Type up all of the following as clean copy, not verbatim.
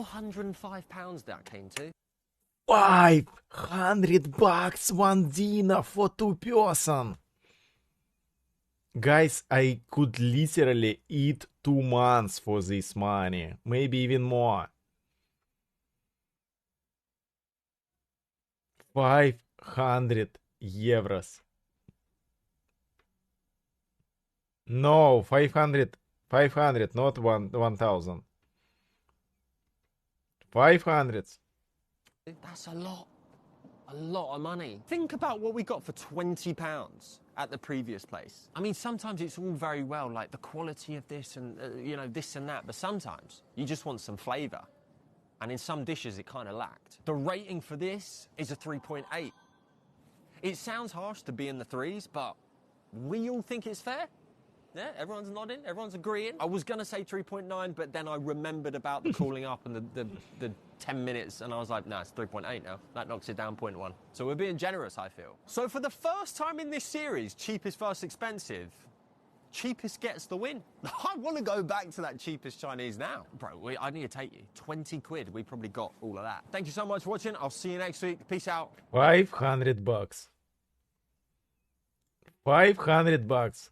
£405 that came to. $500 one dinner for 2 person. Guys, I could literally eat 2 months for this money. Maybe even more. 500 euros. No, 500, not 1,000. 500. That's a lot of money. Think about what we got for £20 at the previous place. I mean, sometimes it's all very well, like the quality of this and, this and that, but sometimes you just want some flavour. And in some dishes, it kind of lacked. The rating for this is a 3.8. It sounds harsh to be in the threes, but we all think it's fair. Yeah, everyone's nodding, everyone's agreeing. I was going to say 3.9, but then I remembered about the cooling up and the 10 minutes, and I was like, no, it's 3.8 now. That knocks it down 0.1. So we're being generous, I feel. So for the first time in this series, cheapest versus expensive, cheapest gets the win. I want to go back to that cheapest Chinese now. Bro, I need to take you. 20 quid, we probably got all of that. Thank you so much for watching. I'll see you next week. Peace out. $500. $500.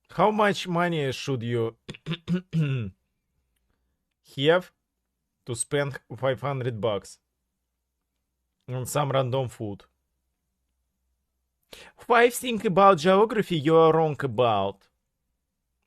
How much money should you have to spend $500 on some random food? 5 things about geography you are wrong about.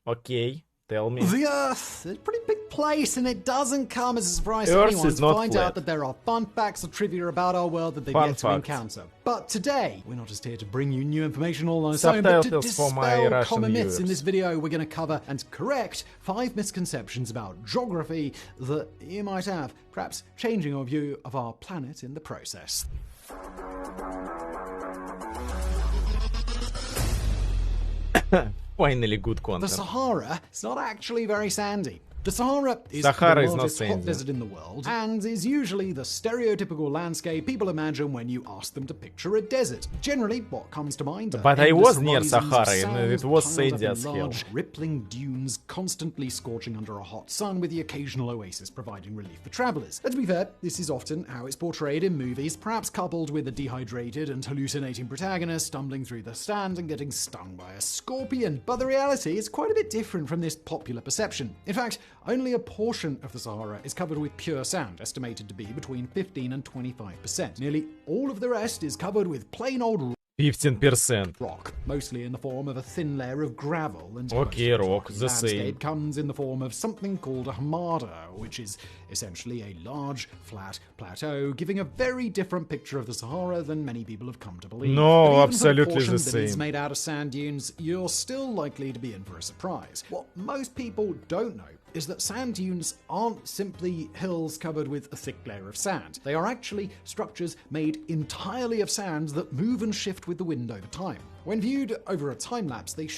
Okay, tell me. The Earth is a pretty big place, and it doesn't come as a surprise to Earth anyone is to not find flat. out that there are fun facts or trivia about our world that they've Fun yet to facts. encounter. But today, we're not just here to bring you new information all on its own, but to Subtitles for my dispel Russian common myths. In viewers. this video, we're going to cover and correct 5 misconceptions about geography that you might have, perhaps changing your view of our planet in the process. Finally good The content. Sahara is not actually very sandy. The Sahara is Sahara the is not largest hot sandy. desert in the world and is usually the stereotypical landscape people imagine when you ask them to picture a desert. Generally, what comes to mind are But I endless was near horizons of Sahara and sand it was piled up sandy in as hell. large, rippling dunes constantly scorching under a hot sun with the occasional oasis providing relief for travelers. And to be fair, this is often how it's portrayed in movies, perhaps coupled with a dehydrated and hallucinating protagonist stumbling through the sand and getting stung by a scorpion. But the reality is quite a bit different from this popular perception. In fact, only a portion of the Sahara is covered with pure sand, estimated to be between 15 and 25%. Nearly all of the rest is covered with plain old 15%. rock, mostly in the form of a thin layer of gravel, and Okay, most of rock, the the same. landscape comes in the form of something called a hamada, which is essentially a large, flat plateau, giving a very different picture of the Sahara than many people have come to believe. No, But even absolutely for the portion the that is same. made out of sand dunes, you're still likely to be in for a surprise. What most people don't know is that sand dunes aren't simply hills covered with a thick layer of sand. They are actually structures made entirely of sand that move and shift with the wind over time. When viewed over a time lapse, they